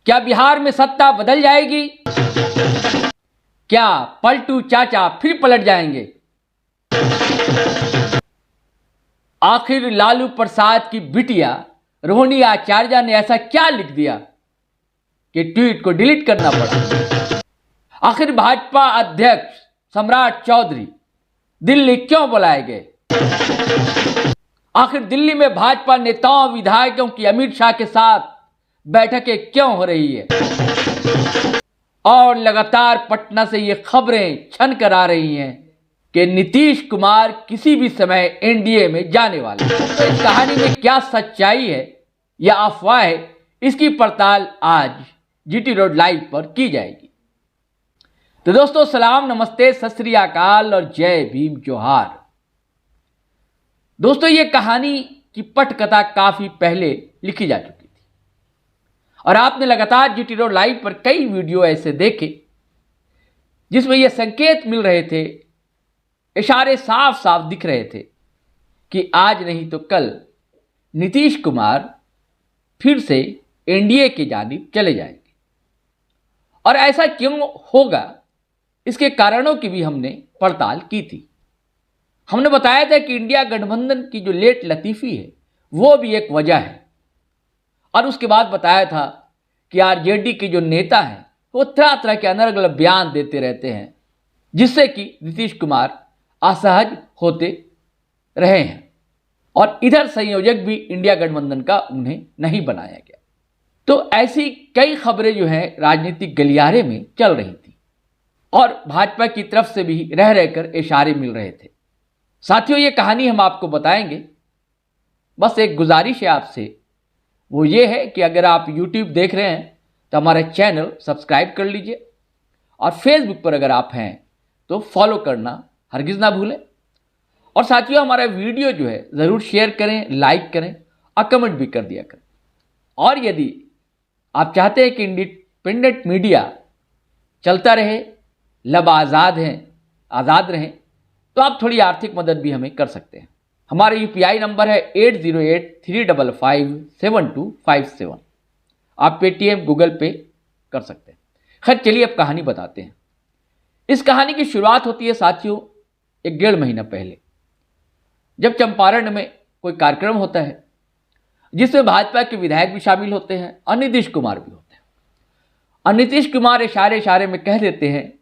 क्या बिहार में सत्ता बदल जाएगी? क्या पलटू चाचा फिर पलट जाएंगे? आखिर लालू प्रसाद की बिटिया रोहिणी आचार्य ने ऐसा क्या लिख दिया कि ट्वीट को डिलीट करना पड़ा? आखिर भाजपा अध्यक्ष सम्राट चौधरी दिल्ली क्यों बुलाए गए? आखिर दिल्ली में भाजपा नेताओं विधायकों की अमित शाह के साथ बैठकें क्यों हो रही है? और लगातार पटना से ये खबरें छन कर आ रही हैं कि नीतीश कुमार किसी भी समय एनडीए में जाने वाले हैं। तो इस कहानी में क्या सच्चाई है या अफवाह है, इसकी पड़ताल आज जीटी रोड लाइव पर की जाएगी। तो दोस्तों सलाम, नमस्ते, सत श्री अकाल और जय भीम जोहार। दोस्तों ये कहानी की पटकथा काफी पहले लिखी जा चुकी थी और आपने लगातार जीटी रोड लाइव पर कई वीडियो ऐसे देखे जिसमें यह संकेत मिल रहे थे, इशारे साफ साफ दिख रहे थे कि आज नहीं तो कल नीतीश कुमार फिर से एनडीए की जानिब चले जाएंगे। और ऐसा क्यों होगा, इसके कारणों की भी हमने पड़ताल की थी। हमने बताया था कि इंडिया गठबंधन की जो लेट लतीफ़ी है वो भी एक वजह है, और उसके बाद बताया था कि आरजेडी के जो नेता हैं वो तरह तरह के अलग अलग बयान देते रहते हैं जिससे कि नीतीश कुमार असहज होते रहे हैं, और इधर संयोजक भी इंडिया गठबंधन का उन्हें नहीं बनाया गया। तो ऐसी कई खबरें जो हैं राजनीतिक गलियारे में चल रही थी और भाजपा की तरफ से भी रह रहकर इशारे मिल रहे थे। साथियों ये कहानी हम आपको बताएंगे। बस एक गुजारिश है आपसे, वो ये है कि अगर आप यूट्यूब देख रहे हैं तो हमारा चैनल सब्सक्राइब कर लीजिए, और फेसबुक पर अगर आप हैं तो फॉलो करना हरगिज़ ना भूलें। और साथियों हमारा वीडियो जो है ज़रूर शेयर करें, लाइक करें और कमेंट भी कर दिया करें। और यदि आप चाहते हैं कि इंडिपेंडेंट मीडिया चलता रहे, लब आज़ाद आज़ाद रहें, तो आप थोड़ी आर्थिक मदद भी हमें कर सकते हैं। हमारा यूपीआई नंबर है 8083557257। आप पेटीएम, गूगल पे कर सकते हैं। खैर चलिए अब कहानी बताते हैं। इस कहानी की शुरुआत होती है साथियों 1-1.5 महीना पहले, जब चंपारण में कोई कार्यक्रम होता है जिसमें भाजपा के विधायक भी शामिल होते हैं और नीतीश कुमार भी होते हैं। और नीतीश कुमार इशारे में कह देते हैं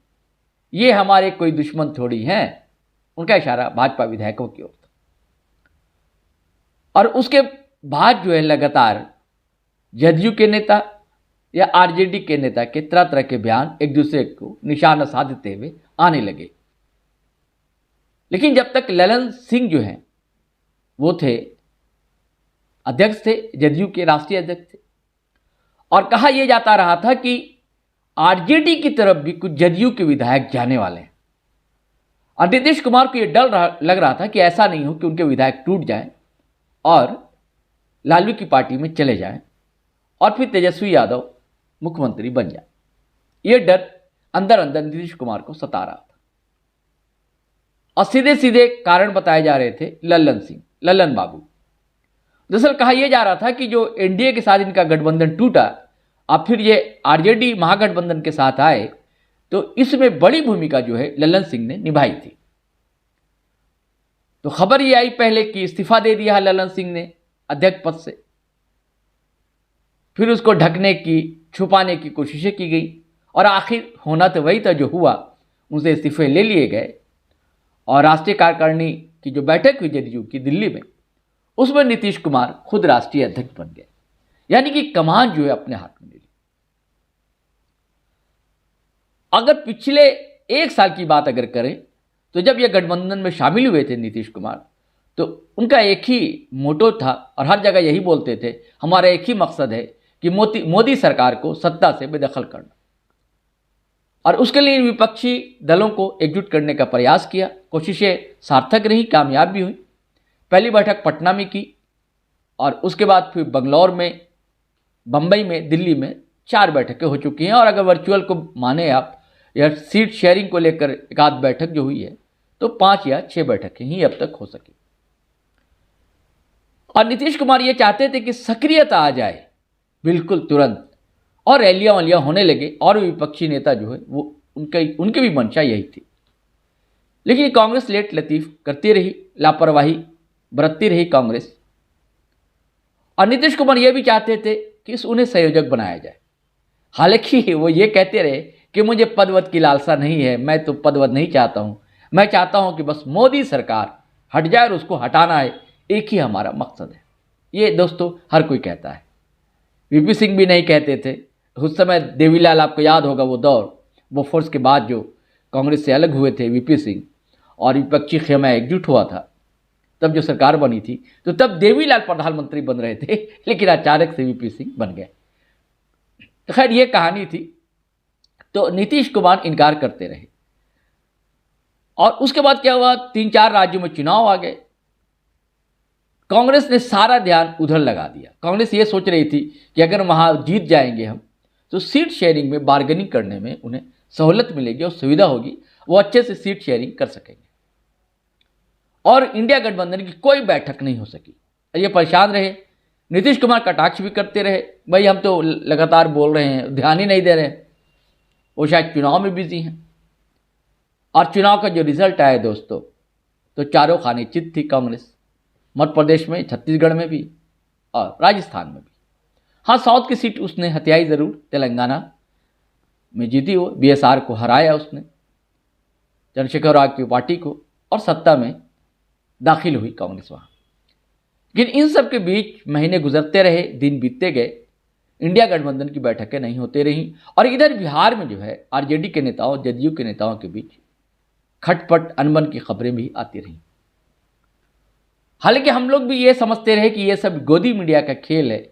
ये हमारे कोई दुश्मन थोड़ी हैं। उनका इशारा भाजपा विधायकों की ओर था। और उसके बाद जो है लगातार जदयू के नेता या आरजेडी के नेता के तरह तरह के बयान एक दूसरे को निशाना साधते हुए आने लगे। लेकिन जब तक ललन सिंह जो हैं वो थे अध्यक्ष थे, जदयू के राष्ट्रीय अध्यक्ष थे, और कहा यह जाता रहा था कि आरजेडी की तरफ भी कुछ जदयू के विधायक जाने वाले हैं। और नीतीश कुमार को यह डर लग रहा था कि ऐसा नहीं हो कि उनके विधायक टूट जाएं और लालू की पार्टी में चले जाएं और फिर तेजस्वी यादव मुख्यमंत्री बन जाए। यह डर अंदर अंदर नीतीश कुमार को सता रहा था। और सीधे सीधे कारण बताए जा रहे थे ललन बाबू। दरअसल कहा यह जा रहा था कि जो एनडीए के साथ इनका गठबंधन टूटा और फिर ये आरजेडी महागठबंधन के साथ आए, तो इसमें बड़ी भूमिका जो है ललन सिंह ने निभाई थी। तो खबर ये आई पहले कि इस्तीफा दे दिया ललन सिंह ने अध्यक्ष पद से। फिर उसको ढकने की, छुपाने की कोशिशें की गई और आखिर होना तो वही था जो हुआ। उनसे इस्तीफे ले लिए गए और राष्ट्रीय कार्यकारिणी की जो बैठक हुई जदयू की दिल्ली में, उसमें नीतीश कुमार खुद राष्ट्रीय अध्यक्ष बन गए। यानी कि कमान जो है अपने हाथ में ले ली। अगर पिछले 1 साल की बात अगर करें तो जब यह गठबंधन में शामिल हुए थे नीतीश कुमार, तो उनका एक ही मोटो था और हर जगह यही बोलते थे, हमारा एक ही मकसद है कि मोदी सरकार को सत्ता से बेदखल करना। और उसके लिए विपक्षी दलों को एकजुट करने का प्रयास किया। कोशिशें सार्थक रही, कामयाब भी हुई। पहली बैठक पटना में की और उसके बाद फिर बंगलौर में, बम्बई में, दिल्ली में 4 बैठकें हो चुकी हैं। और अगर वर्चुअल को माने आप या सीट शेयरिंग को लेकर एक आध बैठक जो हुई है, तो 5 या 6 बैठकें ही अब तक हो सकी। और नीतीश कुमार ये चाहते थे कि सक्रियता आ जाए बिल्कुल तुरंत, और रैलियां वालियां होने लगे और विपक्षी नेता जो है वो उनकी भी मंशा यही थी। लेकिन कांग्रेस लेट लतीफ करती रही, लापरवाही बरतती रही कांग्रेस। और नीतीश कुमार ये भी चाहते थे कि उन्हें संयोजक बनाया जाए। हालांकि वो ये कहते रहे कि मुझे पदवत की लालसा नहीं है, मैं तो पदवत नहीं चाहता हूं, मैं चाहता हूं कि बस मोदी सरकार हट जाए और उसको हटाना है, एक ही हमारा मकसद है। ये दोस्तों हर कोई कहता है। वीपी सिंह भी नहीं कहते थे उस समय। देवीलाल, आपको याद होगा वो दौर, वो फोर्स के बाद जो कांग्रेस से अलग हुए थे वीपी सिंह और विपक्षी खेमा एकजुट हुआ था, तब जो सरकार बनी थी, तो तब देवीलाल प्रधानमंत्री बन रहे थे, लेकिन अचानक से वीपी सिंह बन गए। तो खैर ये कहानी थी। तो नीतीश कुमार इनकार करते रहे और उसके बाद क्या हुआ, 3-4 राज्यों में चुनाव आ गए। कांग्रेस ने सारा ध्यान उधर लगा दिया। कांग्रेस ये सोच रही थी कि अगर वहां जीत जाएंगे हम तो सीट शेयरिंग में, बार्गेनिंग करने में उन्हें सहूलत मिलेगी और सुविधा होगी, वो अच्छे से सीट शेयरिंग कर सकेंगे। और इंडिया गठबंधन की कोई बैठक नहीं हो सकी। ये परेशान रहे, नीतीश कुमार कटाक्ष भी करते रहे, भाई हम तो लगातार बोल रहे हैं, ध्यान ही नहीं दे रहे हैं। वो शायद चुनाव में बिजी हैं। और चुनाव का जो रिजल्ट आया दोस्तों, तो चारों खाने चित थी कांग्रेस, मध्य प्रदेश में, छत्तीसगढ़ में भी और राजस्थान में भी। हाँ, साउथ की सीट उसने हथियाई जरूर, तेलंगाना में जीती, वो बीएसआर को हराया उसने, चंद्रशेखर राव की पार्टी को, और सत्ता में दाखिल हुई कांग्रेस वहाँ। लेकिन इन सब के बीच महीने गुजरते रहे, दिन बीतते गए, इंडिया गठबंधन की बैठकें नहीं होती रहीं। और इधर बिहार में जो है आरजेडी के नेताओं, जदयू के नेताओं के बीच खटपट अनबन की खबरें भी आती रहीं। हालांकि हम लोग भी ये समझते रहे कि ये सब गोदी मीडिया का खेल है,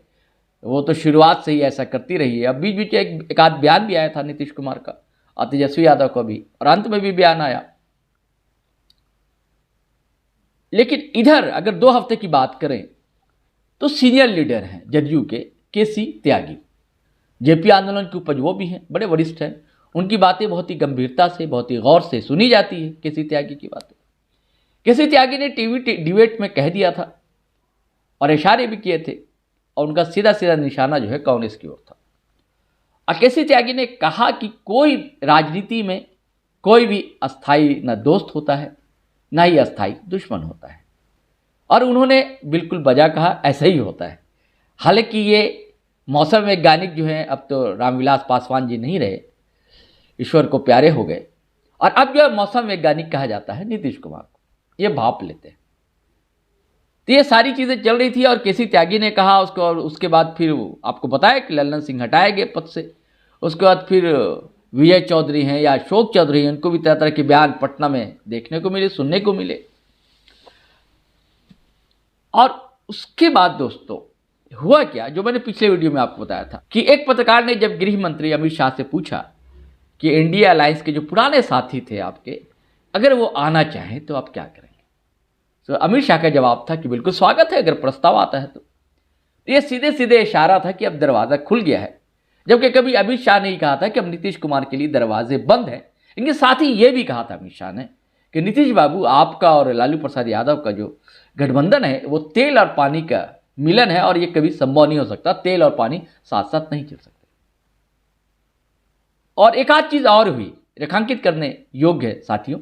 वो तो शुरुआत से ही ऐसा करती रही है। अब बीच बीच एक आध बयान भी आया था नीतीश कुमार का और तेजस्वी यादव का भी, और अंत में भी बयान आया। लेकिन इधर अगर 2 हफ्ते की बात करें तो सीनियर लीडर हैं जदयू के केसी त्यागी, जेपी आंदोलन के उपज वो भी हैं, बड़े वरिष्ठ हैं। उनकी बातें बहुत ही गंभीरता से, बहुत ही गौर से सुनी जाती है। केसी त्यागी की बातें, केसी त्यागी ने टीवी डिबेट में कह दिया था और इशारे भी किए थे, और उनका सीधा सीधा निशाना जो है कांग्रेस की ओर था। और केसी त्यागी ने कहा कि कोई राजनीति में कोई भी अस्थाई न दोस्त होता है, ना ही अस्थाई दुश्मन होता है। और उन्होंने बिल्कुल बजा कहा, ऐसा ही होता है। हालांकि ये मौसम वैज्ञानिक जो हैं, अब तो रामविलास पासवान जी नहीं रहे, ईश्वर को प्यारे हो गए, और अब जो मौसम वैज्ञानिक कहा जाता है नीतीश कुमार को, ये भाप लेते हैं। तो ये सारी चीज़ें चल रही थी और केसी त्यागी ने कहा उसको, और उसके बाद फिर आपको बताया कि लल्लन सिंह हटाए गए पद से। उसके बाद फिर विजय चौधरी हैं या अशोक चौधरी हैं, उनको भी तरह तरह के बयान पटना में देखने को मिले, सुनने को मिले। और उसके बाद दोस्तों हुआ क्या, जो मैंने पिछले वीडियो में आपको बताया था कि एक पत्रकार ने जब गृह मंत्री अमित शाह से पूछा कि इंडिया अलायंस के जो पुराने साथी थे आपके, अगर वो आना चाहें तो आप क्या करेंगे, तो अमित शाह का जवाब था कि बिल्कुल स्वागत है, अगर प्रस्ताव आता है तो। ये सीधे सीधे इशारा था कि अब दरवाज़ा खुल गया है। जबकि कभी अमित शाह ने ही कहा था कि अब नीतीश कुमार के लिए दरवाजे बंद हैं। इनके साथ ही ये भी कहा था अमित शाह ने कि नीतीश बाबू, आपका और लालू प्रसाद यादव का जो गठबंधन है वो तेल और पानी का मिलन है, और ये कभी संभव नहीं हो सकता, तेल और पानी साथ साथ नहीं चल सकते। और एक आध चीज और हुई रेखांकित करने योग्य है साथियों,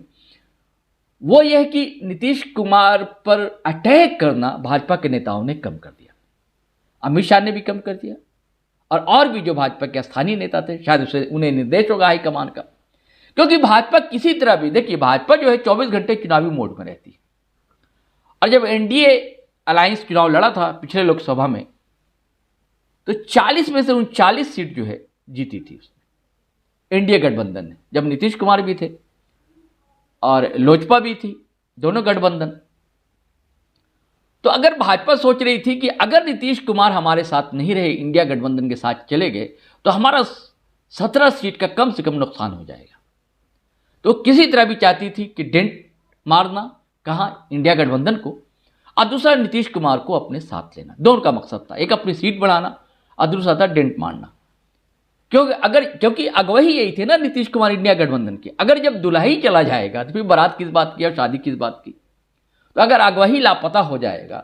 वो यह कि नीतीश कुमार पर अटैक करना भाजपा के नेताओं ने कम कर दिया। अमित शाह ने भी कम कर दिया, और भी जो भाजपा के स्थानीय नेता थे, शायद उन्हें निर्देश होगा हाईकमान का, क्योंकि भाजपा किसी तरह भी, देखिए भाजपा जो है 24 घंटे चुनावी मोड में रहती है। और जब एनडीए अलायंस चुनाव लड़ा था पिछले लोकसभा में, तो 40 में से 39 सीट जो है जीती थी उसने, एनडीए गठबंधन ने, जब नीतीश कुमार भी थे और लोजपा भी थी, दोनों गठबंधन। तो अगर भाजपा सोच रही थी कि अगर नीतीश कुमार हमारे साथ नहीं रहे, इंडिया गठबंधन के साथ चले गए, तो हमारा 17 सीट का कम से कम नुकसान हो जाएगा, तो किसी तरह भी चाहती थी कि डेंट मारना, कहाँ, इंडिया गठबंधन को, और दूसरा नीतीश कुमार को अपने साथ लेना। दोनों का मकसद था, एक अपनी सीट बढ़ाना और दूसरा था डेंट मारना। क्योंकि अगुवाई यही थे ना नीतीश कुमार इंडिया गठबंधन की। अगर जब दुल्हा ही चला जाएगा तो फिर बारात किस बात की और शादी किस बात की। तो अगर अगुवाई लापता हो जाएगा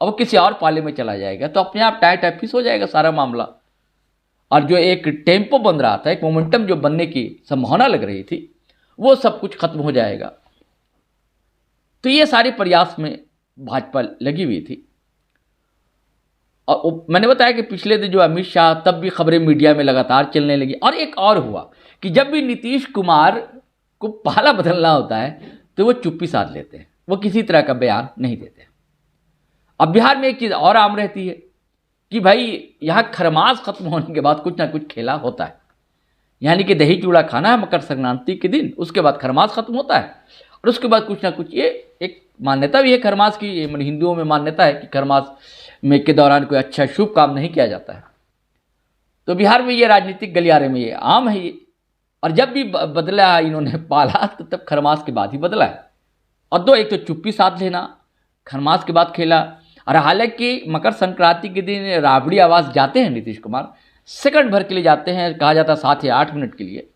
और वो किसी और पाले में चला जाएगा तो अपने आप टाई टैफिस हो जाएगा सारा मामला। और जो एक टेम्पो बन रहा था, एक मोमेंटम जो बनने की संभावना लग रही थी, वो सब कुछ खत्म हो जाएगा। तो ये सारे प्रयास में भाजपा लगी हुई थी। और मैंने बताया कि पिछले दिन जो अमित शाह, तब भी खबरें मीडिया में लगातार चलने लगी। और एक और हुआ कि जब भी नीतीश कुमार को पाला बदलना होता है तो वो चुप्पी साध लेते हैं, वो किसी तरह का बयान नहीं देते। अब बिहार में एक चीज़ और आम रहती है कि भाई यहाँ खरमास खत्म होने के बाद कुछ ना कुछ खेला होता है, यानी कि दही चूड़ा खाना है मकर संक्रांति के दिन, उसके बाद खरमास खत्म होता है और उसके बाद कुछ ना कुछ, ये एक मान्यता भी है खरमास की, मतलब हिंदुओं में मान्यता है कि खरमास में के दौरान कोई अच्छा शुभ काम नहीं किया जाता है। तो बिहार में ये राजनीतिक गलियारे में ये आम है ये। और जब भी बदला इन्होंने पाला तो तब खरमास के बाद ही बदला है। और दो, एक तो चुप्पी साध लेना, खरमास के बाद खेला। और हालांकि मकर संक्रांति के दिन राबड़ी आवास जाते हैं नीतीश कुमार, सेकंड भर के लिए जाते हैं, कहा जाता है 7 या 8 मिनट के लिए,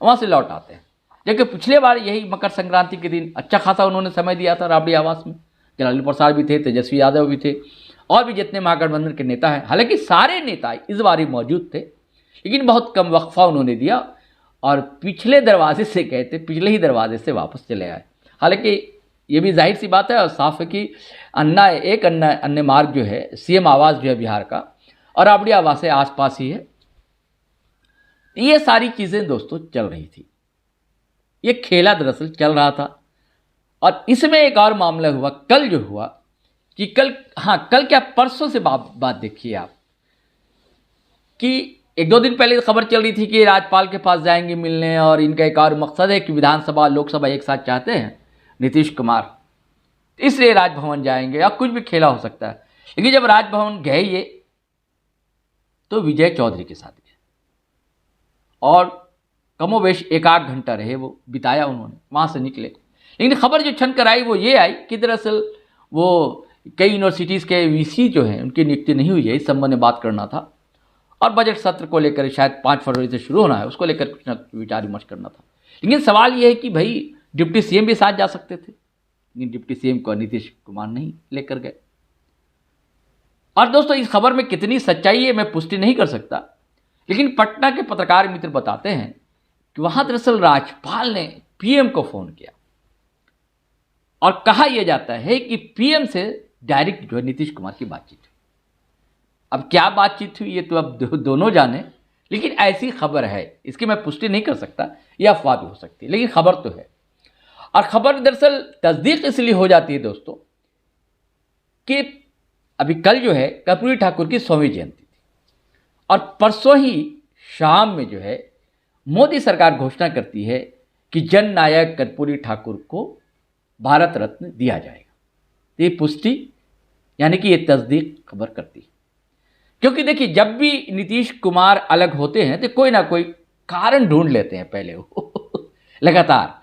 वहाँ से लौट आते हैं। जबकि पिछले बार यही मकर संक्रांति के दिन अच्छा खासा उन्होंने समय दिया था राबड़ी आवास में। जलालू प्रसाद भी थे, तेजस्वी यादव भी थे, और भी जितने महागठबंधन के नेता हैं। हालांकि सारे नेता इस बार ही मौजूद थे, लेकिन बहुत कम वक्फा उन्होंने दिया और पिछले दरवाजे से गए थे, पिछले ही दरवाजे से वापस चले आए। हालांकि ये भी जाहिर सी बात है और साफ है कि अन्य मार्ग जो है, सीएम आवास जो है बिहार का, और राबड़ी आवास है आसपास ही है। ये सारी चीज़ें दोस्तों चल रही थी, ये खेला दरअसल चल रहा था। और इसमें एक और मामला हुआ कल, जो हुआ कि कल क्या, परसों से बात देखिए आप, कि 1-2 दिन पहले खबर चल रही थी कि राज्यपाल के पास जाएंगे मिलने, और इनका एक और मकसद है कि विधानसभा लोकसभा एक साथ चाहते हैं नीतीश कुमार, इसलिए राजभवन जाएंगे, या कुछ भी खेला हो सकता है। लेकिन जब राजभवन गए ये, तो विजय चौधरी के साथ गए और कमोवेश 1-8 घंटा रहे, वो बिताया उन्होंने, वहाँ से निकले। लेकिन खबर जो छन कर आई वो ये आई कि दरअसल वो कई यूनिवर्सिटीज़ के वीसी जो हैं उनकी नियुक्ति नहीं हुई है, इस संबंध में बात करना था। और बजट सत्र को लेकर शायद 5 फरवरी से शुरू होना है, उसको लेकर कुछ ना विचार विमर्श करना था। लेकिन सवाल ये है कि भाई डिप्टी सीएम भी साथ जा सकते थे, लेकिन डिप्टी सीएम को नीतीश कुमार नहीं लेकर गए। और दोस्तों इस खबर में कितनी सच्चाई है मैं पुष्टि नहीं कर सकता, लेकिन पटना के पत्रकार मित्र बताते हैं कि वहां दरअसल राज्यपाल ने पीएम को फोन किया और कहा यह जाता है कि पीएम से डायरेक्ट जो है नीतीश कुमार की बातचीत हुई। अब क्या बातचीत हुई ये तो अब दोनों जाने, लेकिन ऐसी खबर है, इसकी मैं पुष्टि नहीं कर सकता, यह अफवाह भी हो सकती है, लेकिन खबर तो है। और खबर दरअसल तस्दीक इसलिए हो जाती है दोस्तों कि अभी कल जो है कर्पूरी ठाकुर की 100वीं जयंती थी, और परसों ही शाम में जो है मोदी सरकार घोषणा करती है कि जन नायक कर्पूरी ठाकुर को भारत रत्न दिया जाएगा। ये पुष्टि यानी कि ये तस्दीक खबर करती है, क्योंकि देखिए जब भी नीतीश कुमार अलग होते हैं तो कोई ना कोई कारण ढूंढ लेते हैं पहले वो लगातार।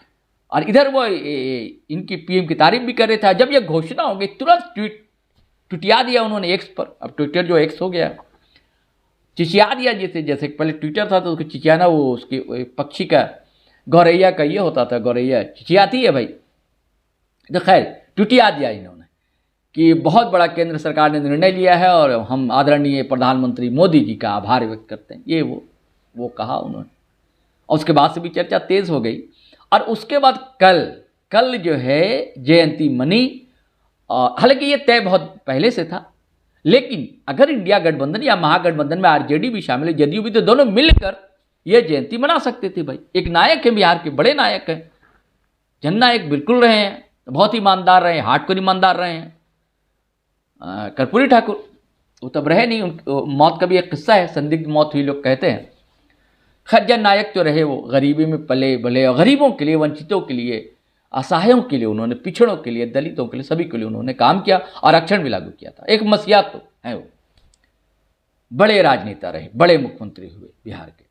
और इधर वो इनकी पीएम की तारीफ भी कर रहे थे। जब ये घोषणा हो गई तुरंत ट्वीटिया दिया उन्होंने एक्स पर, अब ट्विटर जो एक्स हो गया, चिचिया दिया, जैसे पहले ट्विटर था तो उसको चिचियाना, वो उसकी पक्षी का गौरैया का ये होता था, गौरैया चिचियाती है भाई। तो खैर ट्वीटिया दिया इन्होंने कि बहुत बड़ा केंद्र सरकार ने निर्णय लिया है और हम आदरणीय प्रधानमंत्री मोदी जी का आभार व्यक्त करते हैं, ये वो कहा उन्होंने। और उसके बाद से भी चर्चा तेज हो गई। और उसके बाद कल जो है जयंती मनी, हालांकि ये तय बहुत पहले से था, लेकिन अगर इंडिया गठबंधन या महागठबंधन में आरजेडी भी शामिल है, जदयू भी, तो दोनों मिलकर ये जयंती मना सकते थे भाई। एक नायक है बिहार के, बड़े नायक हैं, जननायक बिल्कुल रहे हैं, बहुत ईमानदार रहे हैं, हार्डकोर ईमानदार रहे हैं कर्पूरी ठाकुर। वो तब रहे नहीं, मौत का भी एक किस्सा है, संदिग्ध मौत हुई लोग कहते हैं। खैर जननायक तो रहे, वो गरीबी में पले भले, और गरीबों के लिए, वंचितों के लिए, असहायों के लिए उन्होंने, पिछड़ों के लिए, दलितों के लिए, सभी के लिए उन्होंने काम किया और आरक्षण भी लागू किया था। एक मसीहा तो है वो, बड़े राजनेता रहे, बड़े मुख्यमंत्री हुए बिहार के।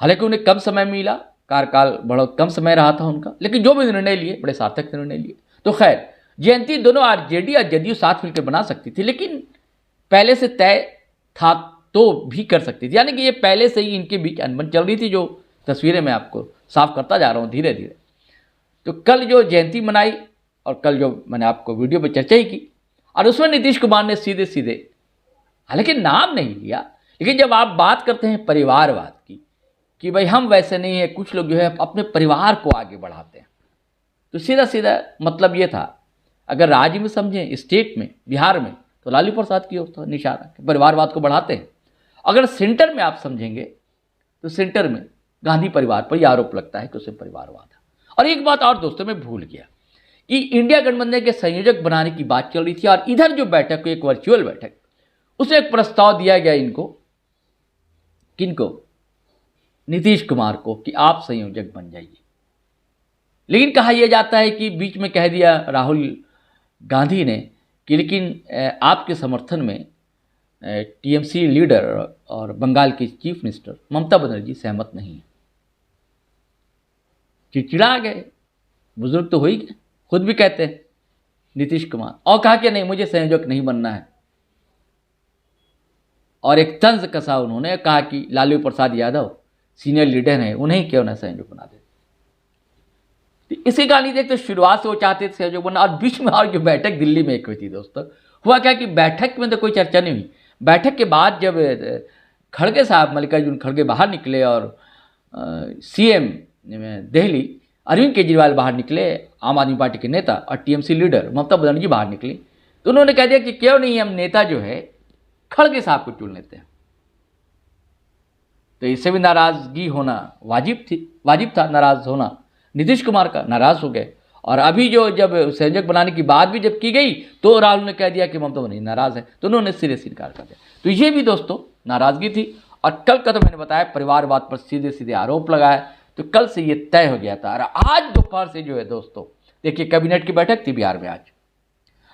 हालांकि उन्हें कम समय मिला, कार्यकाल बड़ा कम समय रहा था उनका, लेकिन जो भी निर्णय लिए बड़े सार्थक निर्णय लिए। तो खैर जयंती दोनों आरजेडी और जदयू साथ मिलकर बना सकती थी, लेकिन पहले से तय था तो भी कर सकती थी, यानी कि ये पहले से ही इनके बीच अनबन चल रही थी, जो तस्वीरें मैं आपको साफ करता जा रहा हूँ धीरे धीरे। तो कल जो जयंती मनाई और कल जो मैंने आपको वीडियो पर चर्चा ही की, और उसमें नीतीश कुमार ने सीधे सीधे, हालांकि नाम नहीं लिया, लेकिन जब आप बात करते हैं परिवारवाद की कि भाई हम वैसे नहीं है, कुछ लोग जो है अपने परिवार को आगे बढ़ाते हैं, तो सीधा सीधा मतलब ये था, अगर राज्य में समझें, स्टेट में, बिहार में, तो लालू प्रसाद की ओर था निशाना कि परिवारवाद को बढ़ाते हैं। अगर सेंटर में आप समझेंगे तो सेंटर में गांधी परिवार पर यह आरोप लगता है कि उसे परिवारवाद है। और एक बात और दोस्तों मैं भूल गया कि इंडिया गठबंधन के संयोजक बनाने की बात चल रही थी, और इधर जो बैठक हुई, एक वर्चुअल बैठक, उसमें एक प्रस्ताव दिया गया इनको, किनको, नीतीश कुमार को, कि आप संयोजक बन जाइए। लेकिन कहा यह जाता है कि बीच में कह दिया राहुल गांधी ने कि लेकिन आपके समर्थन में टीएमसी लीडर और बंगाल की चीफ मिनिस्टर ममता बनर्जी सहमत नहीं है। चिड़चिड़ा गए, बुजुर्ग तो हो ही गए, खुद भी कहते हैं नीतीश कुमार, और कहा कि नहीं मुझे संयोजक नहीं बनना है। और एक तंज कसा उन्होंने, कहा कि लालू प्रसाद यादव सीनियर लीडर हैं, उन्हें क्यों ना संयोजक बना दे। इसी कहानी देखते शुरुआत से वो चाहते थे संयोजक बनना, और बीच में और जो बैठक दिल्ली में एक हुई थी दोस्तों, हुआ क्या कि बैठक में तो कोई चर्चा नहीं हुई। बैठक के बाद जब खड़गे साहब, मल्लिकार्जुन खड़गे बाहर निकले और सीएम दिल्ली अरविंद केजरीवाल बाहर निकले, आम आदमी पार्टी के नेता, और टीएमसी लीडर ममता बनर्जी बाहर निकली, तो उन्होंने कह दिया कि क्यों नहीं हम नेता जो है खड़गे साहब को चुन लेते हैं। तो इससे भी नाराजगी होना वाजिब था नाराज होना नीतीश कुमार का, नाराज हो गए। और अभी जो जब संयोजक बनाने की बात भी जब की गई तो राहुल ने कह दिया कि ममता बनर्जी नाराज है, तो उन्होंने सिरे से इनकार कर दिया। तो ये भी दोस्तों नाराजगी थी। और कल का तो मैंने बताया परिवारवाद पर सीधे सीधे आरोप लगाया, तो कल से ये तय हो गया था। और आज दोपहर से जो है दोस्तों, देखिए कैबिनेट की बैठक थी बिहार में। आज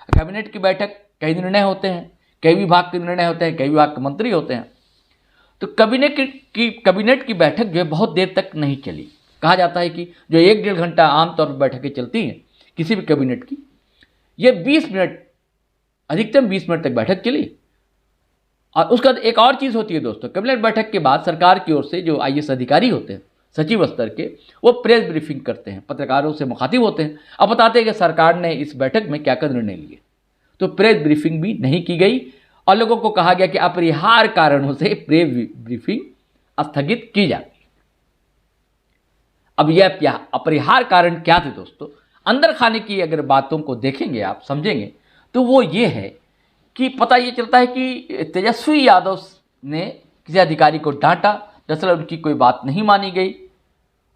कैबिनेट की बैठक, कई निर्णय होते हैं, कई विभाग के निर्णय होते हैं, कई विभाग के मंत्री होते हैं। तो कैबिनेट की बैठक जो है बहुत देर तक नहीं चली। कहा जाता है कि जो 1-1.5 घंटा आमतौर पर बैठकें चलती हैं किसी भी कैबिनेट की, ये 20 मिनट, अधिकतम 20 मिनट तक बैठक चली। और उसका एक और चीज़ होती है दोस्तों, कैबिनेट बैठक के बाद सरकार की ओर से जो आईएएस अधिकारी होते हैं, सचिव स्तर के, वो प्रेस ब्रीफिंग करते हैं, पत्रकारों से मुखातिब होते हैं, अब बताते हैं कि सरकार ने इस बैठक में क्या क्या निर्णय लिए। तो प्रेस ब्रीफिंग भी नहीं की गई और लोगों को कहा गया कि अपरिहार्य कारणों से प्रेस ब्रीफिंग स्थगित की जाती। अब यह क्या अपरिहार्य कारण क्या थे दोस्तों, अंदर खाने की अगर बातों को देखेंगे आप, समझेंगे, तो वो ये है कि पता ये चलता है कि तेजस्वी यादव ने किसी अधिकारी को डांटा, दरअसल उनकी कोई बात नहीं मानी गई।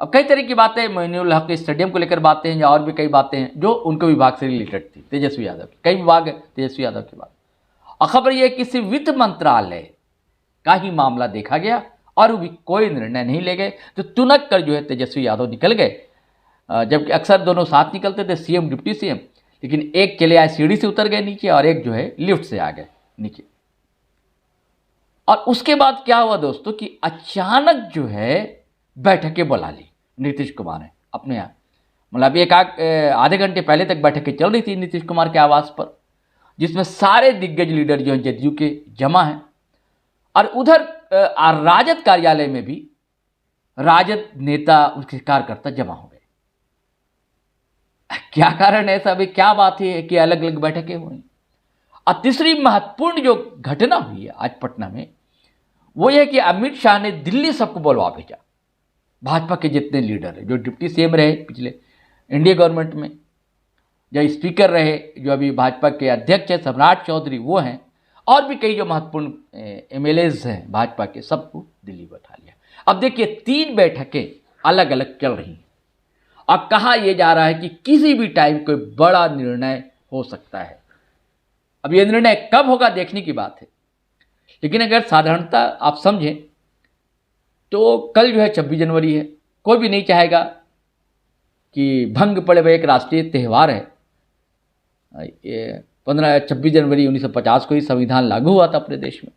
अब कई तरह की बातें, मोइनुल हक स्टेडियम को लेकर बातें हैं, या और भी कई बातें हैं जो उनके विभाग से रिलेटेड थी, तेजस्वी यादव की, कई विभाग है तेजस्वी यादव के बाद। और खबर यह कि किसी वित्त मंत्रालय का ही मामला देखा गया और भी कोई निर्णय नहीं ले गए। तो तुनक कर जो है तेजस्वी यादव निकल गए, जबकि अक्सर दोनों साथ निकलते थे, सीएम डिप्टी सीएम, लेकिन एक चले आए सीढ़ी से उतर गए नीचे और एक जो है लिफ्ट से आ गए नीचे। और उसके बाद क्या हुआ दोस्तों कि अचानक जो है बैठकें बुला ली नीतीश कुमार ने अपने यहाँ, मतलब एक आधे घंटे पहले तक बैठकें चल रही थी नीतीश कुमार के आवास पर, जिसमें सारे दिग्गज लीडर जो हैं जदयू के जमा हैं। और उधर राजद कार्यालय में भी राजद नेता, उसके कार्यकर्ता जमा हो गए। क्या कारण है ऐसा, अभी क्या बात है कि अलग अलग बैठकें हुई। और तीसरी महत्वपूर्ण जो घटना हुई है आज पटना में, वो यह कि अमित शाह ने दिल्ली सबको बुलवा भेजा, भाजपा के जितने लीडर हैं, जो डिप्टी सीएम रहे पिछले इंडिया गवर्नमेंट में, जो स्पीकर रहे, जो अभी भाजपा के अध्यक्ष हैं सम्राट चौधरी वो हैं, और भी कई जो महत्वपूर्ण एमएलएज हैं भाजपा के, सबको दिल्ली बैठा लिया। अब देखिए 3 बैठकें अलग अलग चल रही हैं। अब कहा यह जा रहा है कि किसी भी टाइम कोई बड़ा निर्णय हो सकता है। अब यह निर्णय कब होगा देखने की बात है, लेकिन अगर साधारणता आप समझें तो कल जो है 26 जनवरी है, कोई भी नहीं चाहेगा कि भंग पड़े हुए एक राष्ट्रीय त्यौहार है। ये 26 जनवरी 1950 को ही संविधान लागू हुआ था अपने देश में,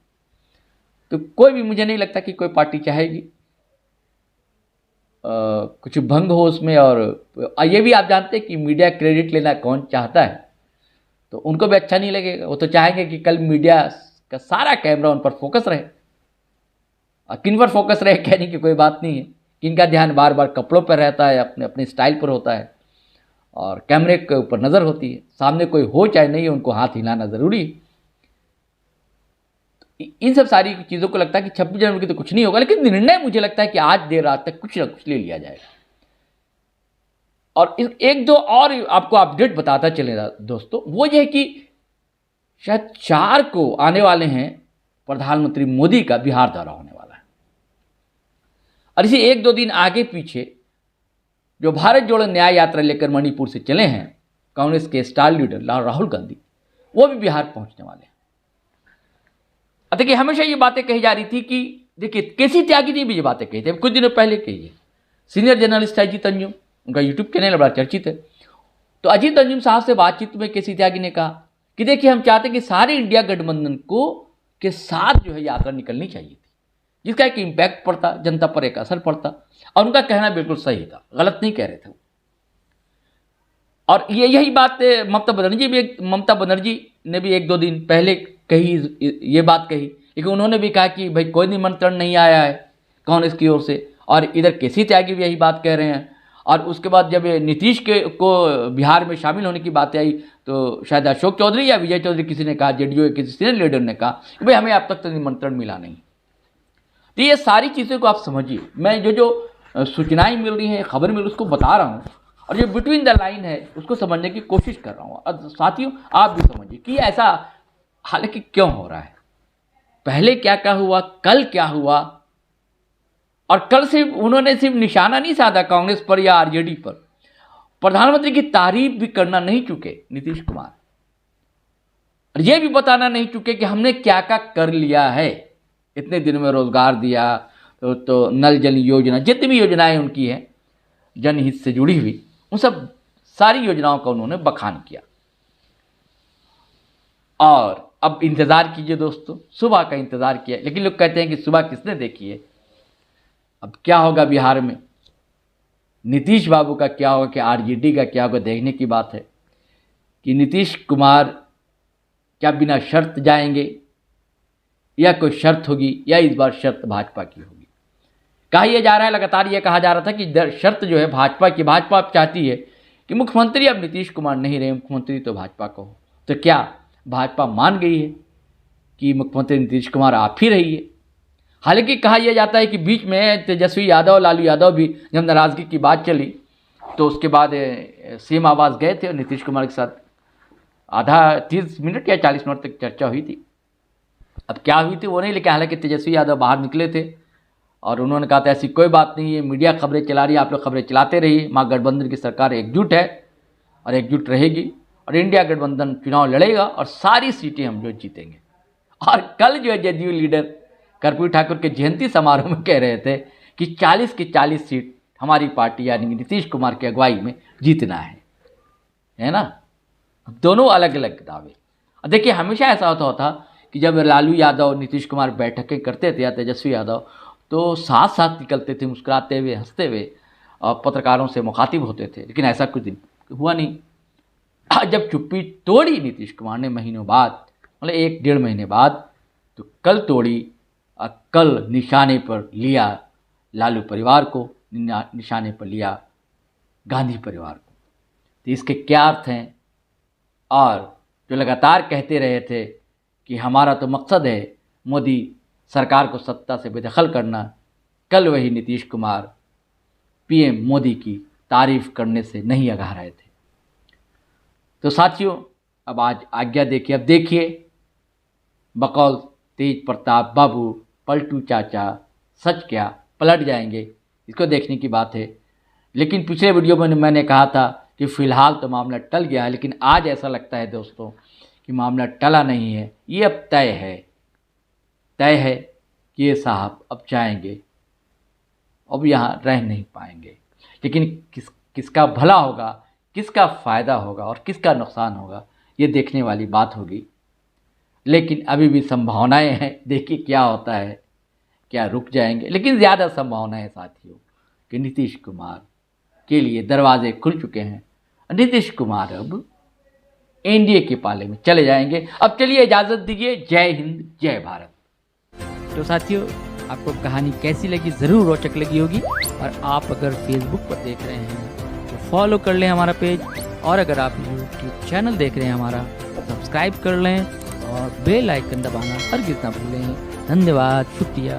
तो कोई भी, मुझे नहीं लगता कि कोई पार्टी चाहेगी कुछ भंग हो उसमें। और ये भी आप जानते हैं कि मीडिया क्रेडिट लेना कौन चाहता है, तो उनको भी अच्छा नहीं लगेगा। वो तो चाहेंगे कि कल मीडिया का सारा कैमरा उन पर फोकस रहे। और किन पर फोकस रहे कहने की कोई बात नहीं है, किनका ध्यान बार बार कपड़ों पर रहता है, अपने अपने स्टाइल पर होता है, और कैमरे के ऊपर नज़र होती है। सामने कोई हो चाहे नहीं हो, उनको हाथ हिलाना ज़रूरी है। इन सब सारी चीज़ों को लगता है कि 26 जनवरी की तो कुछ नहीं होगा, लेकिन निर्णय मुझे लगता है कि आज देर रात तक कुछ ना कुछ ले लिया जाएगा। और एक दो और आपको अपडेट बताता चलेगा दोस्तों, वो ये है कि शायद 4 को आने वाले हैं प्रधानमंत्री मोदी का बिहार दौरा होने वाला है। और इसी 1-2 दिन आगे पीछे जो भारत जोड़ो न्याय यात्रा लेकर मणिपुर से चले हैं कांग्रेस के स्टार लीडर राहुल गांधी, वो भी बिहार पहुंचने वाले हैं। देखिए, हमेशा ये बातें कही जा रही थी कि देखिए केसी त्यागी ने भी ये बातें कही थी, कुछ दिनों पहले कही है। सीनियर जर्नलिस्ट अजीत अंजुम, उनका यूट्यूब चैनल बड़ा चर्चित है। तो अजीत अंजुम साहब से बातचीत में केसी त्यागी ने कहा कि देखिए, हम चाहते हैं कि सारे इंडिया गठबंधन को के साथ जो है यात्रा निकलनी चाहिए थी, जिसका एक इम्पैक्ट पड़ता, जनता पर एक असर पड़ता। और उनका कहना बिल्कुल सही था, गलत नहीं कह रहे थे। और यही बात ममता बनर्जी ने भी 1-2 दिन पहले कही, ये बात कही, लेकिन उन्होंने भी कहा कि भाई कोई निमंत्रण नहीं आया है कांग्रेस की ओर से। और इधर केसी त्यागी भी यही बात कह रहे हैं। और उसके बाद जब नीतीश को बिहार में शामिल होने की बात आई तो शायद अशोक चौधरी या विजय चौधरी किसी ने कहा, जेडीयू के किसी सीनियर लीडर ने कहा कि भाई हमें अब तक तो निमंत्रण मिला नहीं। तो ये सारी चीज़ों को आप समझिए, मैं जो सूचनाएं मिल रही हैं, खबर मिल रही है, उसको बता रहा हूँ। और जो बिटवीन द लाइन है उसको समझने की कोशिश कर रहा हूँ। और साथियों, आप भी समझिए कि ऐसा हालांकि क्यों हो रहा है, पहले क्या क्या हुआ, कल क्या हुआ। और कल सिर्फ उन्होंने सिर्फ निशाना नहीं साधा कांग्रेस पर या आरजेडी पर, प्रधानमंत्री की तारीफ भी करना नहीं चुके नीतीश कुमार, और ये भी बताना नहीं चुके कि हमने क्या क्या कर लिया है। इतने दिनों में रोजगार दिया, तो नल जल योजना, जितनी भी योजनाएं उनकी हैं जनहित से जुड़ी हुई, उन सब सारी योजनाओं का उन्होंने बखान किया। और अब इंतज़ार कीजिए दोस्तों, सुबह का इंतज़ार किया, लेकिन लोग कहते हैं कि सुबह किसने देखी है। अब क्या होगा बिहार में, नीतीश बाबू का क्या होगा, कि आरजेडी का क्या होगा, देखने की बात है कि नीतीश कुमार क्या बिना शर्त जाएंगे या कोई शर्त होगी, या इस बार शर्त भाजपा की होगी। कहा यह जा रहा है, लगातार ये कहा जा रहा था कि शर्त जो है भाजपा की, भाजपा अब चाहती है कि मुख्यमंत्री अब नीतीश कुमार नहीं रहे, मुख्यमंत्री तो भाजपा को हो। तो क्या भाजपा मान गई है कि मुख्यमंत्री नीतीश कुमार आप ही रहिए। हालांकि कहा यह जाता है कि बीच में तेजस्वी यादव, लालू यादव भी जब नाराज़गी की बात चली तो उसके बाद सीएम आवास गए थे और नीतीश कुमार के साथ आधा 30 मिनट या 40 मिनट तक चर्चा हुई थी। अब क्या हुई थी वो नहीं, लेकिन हालांकि तेजस्वी यादव बाहर निकले थे और उन्होंने कहा था ऐसी कोई बात नहीं है, मीडिया खबरें चला रही है, आप लोग खबरें चलाते रहिए, महागठबंधन की सरकार एकजुट है और एकजुट रहेगी, और इंडिया गठबंधन चुनाव लड़ेगा और सारी सीटें हम जो जीतेंगे। और कल जो है जदयू लीडर कर्पूरी ठाकुर के जयंती समारोह में कह रहे थे कि 40 की 40 सीट हमारी पार्टी यानी नीतीश कुमार की अगुवाई में जीतना है ना। दोनों अलग अलग दावे। और देखिए, हमेशा ऐसा होता था कि जब लालू यादव नीतीश कुमार बैठकें करते थे या तेजस्वी यादव, तो साथ साथ निकलते थे मुस्कुराते हुए, हंसते हुए, और पत्रकारों से मुखातिब होते थे। लेकिन ऐसा कुछ दिन हुआ नहीं। जब चुप्पी तोड़ी नीतीश कुमार ने महीनों बाद, मतलब 1-1.5 महीने बाद, तो कल तोड़ी और कल निशाने पर लिया लालू परिवार को, निशाने पर लिया गांधी परिवार को। तो इसके क्या अर्थ हैं? और जो लगातार कहते रहे थे कि हमारा तो मकसद है मोदी सरकार को सत्ता से बेदखल करना, कल वही नीतीश कुमार पीएम मोदी की तारीफ करने से नहीं अघा रहे थे। तो साथियों, अब आज आज्ञा देखिए। अब देखिए, बकौल तेज प्रताप बाबू, पलटू चाचा सच क्या पलट जाएंगे, इसको देखने की बात है। लेकिन पिछले वीडियो में मैंने कहा था कि फ़िलहाल तो मामला टल गया है, लेकिन आज ऐसा लगता है दोस्तों कि मामला टला नहीं है। ये अब तय है कि ये साहब अब जाएंगे, अब यहाँ रह नहीं पाएंगे। लेकिन किसका भला होगा, किसका फ़ायदा होगा और किसका नुकसान होगा, ये देखने वाली बात होगी। लेकिन अभी भी संभावनाएं हैं, देखिए क्या होता है, क्या रुक जाएंगे। लेकिन ज़्यादा संभावना है साथियों कि नीतीश कुमार के लिए दरवाजे खुल चुके हैं। नीतीश कुमार अब एनडीए के पाले में चले जाएंगे। अब चलिए इजाज़त दीजिए। जय हिंद, जय भारत। तो साथियों, आपको कहानी कैसी लगी, ज़रूर रोचक लगी होगी। और आप अगर फेसबुक पर देख रहे हैं तो फॉलो कर लें हमारा पेज, और अगर आप यूट्यूब चैनल देख रहे हैं हमारा, सब्सक्राइब कर लें और बेल आइकन दबाना हरगिज़ ना भूलें। धन्यवाद, शुक्रिया।